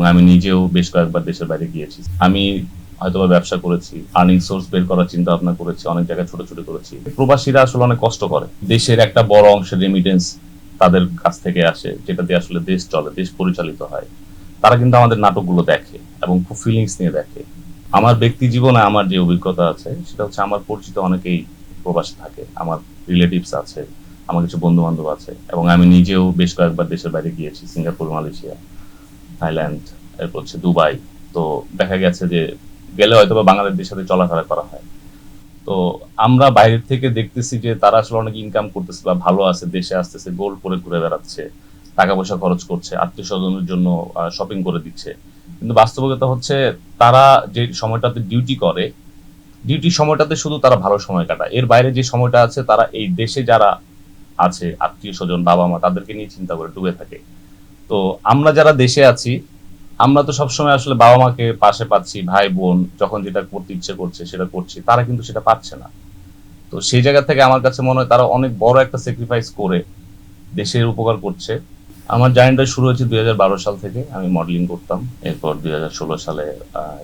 আমি নিজেও বেশ কয়েকবার দেশের বাইরে গিয়েছি। আমি হয়তোবা ব্যবসা করেছি, আর্নিং সোর্স বের করার চিন্তা ভাবনা করেছি, অনেক জায়গায় ছোট ছোট করেছি। প্রবাসীরা আসলে অনেক কষ্ট করে। দেশের একটা বড় অংশের রেমিটেন্স তাদের কাছ থেকে আসে, যেটা দিয়ে আসলে দেশ চলে, দেশ পরিচালিত হয়। তারা কিন্তু আমাদের নাটকগুলো দেখে এবং খুব ফিলিংস নিয়ে দেখে। আমার ব্যক্তি জীবনে আমার যে অভিজ্ঞতা আছে সেটা হচ্ছে, আমার পরিচিত অনেকেই প্রবাসে থাকে, আমার রিলেটিভস আছে, আমার কিছু বন্ধু বান্ধব আছে, এবং আমি নিজেও বেশ কয়েকবার দেশের বাইরে গিয়েছি, সিঙ্গাপুর, মালয়েশিয়া, থাইল্যান্ড, এরপর হচ্ছে দুবাই। তো দেখা গেছে যে গেলে হয়তো বা বাংলাদেশের সাথে চলাফেরা করা হয়। তো আমরা বাইরের থেকে দেখতেছি যে তারা আসলে অনেক ইনকাম করতেছে বা ভালো আছে, দেশে আসতেছে, গোল্ড পরে ঘুরে বেড়াচ্ছে, টাকা পয়সা খরচ করছে, আত্মীয় স্বজনের জন্য শপিং করে দিচ্ছে। কিন্তু বাস্তবতা হচ্ছে, তারা যে সময়টাতে ডিউটি করে, ডিউটি সময়টাতে শুধু তারা ভালো সময় কাটায়। এর বাইরে যে সময়টা আছে, তারা এই দেশে যারা আছে, আত্মীয় স্বজন, বাবা মা, তাদেরকে নিয়ে চিন্তা করে ডুবে থাকে। তো আমরা যারা দেশে আছি, আমরা তো সবসময় আসলে বাবা মাকে পাশে পাচ্ছি, ভাই বোন যখন যেটা করতে ইচ্ছে করছে সেটা করছি, তারা কিন্তু সেটা পাচ্ছে না। তো সেই জায়গা থেকে আমার কাছে মনে হয় তারা অনেক বড় একটা স্যাক্রিফাইস করে দেশের উপকার করছে। আমার জার্নিটা শুরু হয়েছে 2012 সাল থেকে। আমি মডেলিং করতাম। এরপর 2016 সালে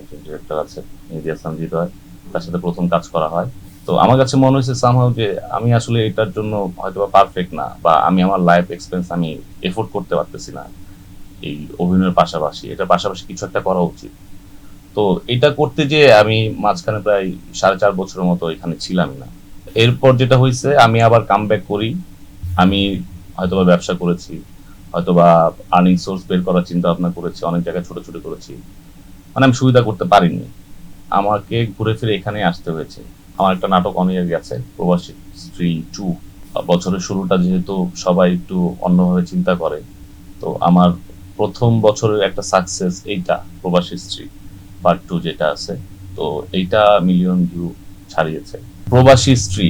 একজন ডিরেক্টর আছে, মেহেদী হাসান হৃদয়, তার সাথে প্রথম কাজ করা হয়। তো আমার কাছে মনে হয়েছে সামহাউ যে আমি আসলে এটার জন্য হয়তো পারফেক্ট না, বা আমি আমার লাইফ এক্সপেরিয়েন্স আমি এফোর্ড করতে পারতেছি না এই অভিনয়ের পাশাপাশি। এটার পাশাপাশি কিছু একটা করা উচিত। তো এটা করতে যে আমি মাঝখানে প্রায় 4.5 বছরের মতো এখানে ছিলামই না। এরপর যেটা হয়েছে, আমি আবার কাম ব্যাক করি। আমি হয়তোবা ব্যবসা করেছি, হয়তোবা আর্নিং সোর্স বের করার চিন্তা ভাবনা করেছি, অনেক জায়গায় ছোট ছোট করেছি। মানে আমি সুবিধা করতে পারিনি, আমাকে ঘুরে ফিরে এখানে আসতে হয়েছে। আমার একটা নাটক অন ইয়ার গেছে, প্রবাসী স্ত্রী 2। বছরের শুরুটা যেহেতু সবাই একটু অন্যভাবে চিন্তা করে, তো আমার প্রথম বছরের একটা সাকসেস এইটা, প্রবাসী স্ত্রী পার্ট 2 যেটা আছে। তো এইটা মিলিয়ন ভিউ ছাড়িয়েছে। প্রবাসী স্ত্রী,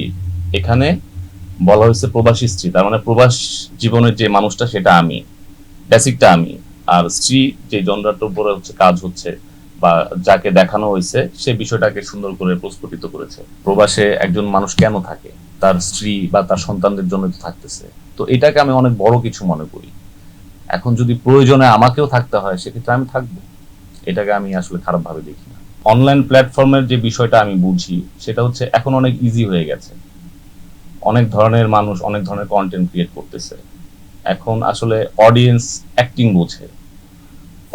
এখানে বলা হয়েছে প্রবাসী স্ত্রী, তার মানে প্রবাস জীবনের যে মানুষটা সেটা আমি, বেসিকটা আমি। আর স্ত্রী যে জনরাটার উপরে হচ্ছে কাজ হচ্ছে, বা যাকে দেখানো হয়েছে, সে বিষয়টাকে সুন্দর করে প্রস্ফুটিত করেছে। প্রবাসে একজন মানুষ কেন থাকে? তার স্ত্রী বা তার সন্তানদের জন্য তো থাকতেছে। তো এটাকে আমি অনেক বড় কিছু মনে করি। এখন যদি প্রয়োজনে আমাকেও থাকতে হয়, সেক্ষেত্রে আমি থাকবো। এটাকে আমি আসলে খারাপ ভাবে দেখি না। অনলাইন প্ল্যাটফর্মের যে বিষয়টা আমি বুঝি, সেটা হচ্ছে এখন অনেক ইজি হয়ে গেছে। অনেক ধরনের মানুষ অনেক ধরনের কন্টেন্ট ক্রিয়েট করতেছে। এখন আসলে অডিয়েন্স অ্যাক্টিং বোঝে,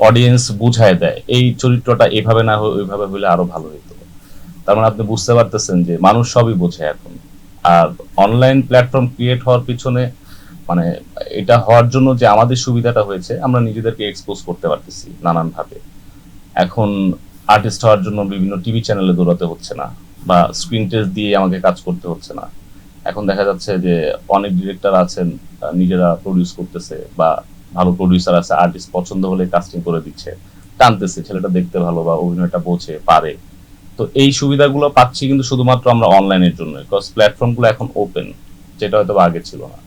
অডিয়েন্স বুঝায় দেয় এই চরিত্রটা এভাবে না হয়ে ওইভাবে হলে আরো ভালো হতো। তার মানে আপনি বুঝতে পারতেছেন যে মানুষ সবই বোঝে এখন। আর অনলাইন প্ল্যাটফর্ম ক্রিয়েট হওয়ার পিছনে, মানে এটা হওয়ার জন্য যে আমাদের সুবিধাটা হয়েছে, আমরা নিজেদেরকে এক্সপোজ করতে পারতেছি নানান ভাবে। এখন আর্টিস্ট হওয়ার জন্য বিভিন্ন টিভি চ্যানেলে দৌড়াতে হচ্ছে না, বা স্ক্রিন টেস্ট দিয়ে আমাকে কাজ করতে হচ্ছে না। এখন দেখা যাচ্ছে যে অনেক ডিরেক্টর আছেন, নিজেরা প্রডিউস করতেছে, বা ভালো প্রডিউসার আছে, আর্টিস্ট পছন্দ হলে কাস্টিং করে দিচ্ছে, টানতেছে, ছেলেটা দেখতে ভালো বা অভিনয়টা বোঝে, পারে। তো এই সুবিধাগুলো পাচ্ছি কিন্তু শুধুমাত্র আমরা অনলাইনের জন্য, বিকজ প্ল্যাটফর্মগুলো এখন ওপেন, যেটা হয়তো আগে ছিল না।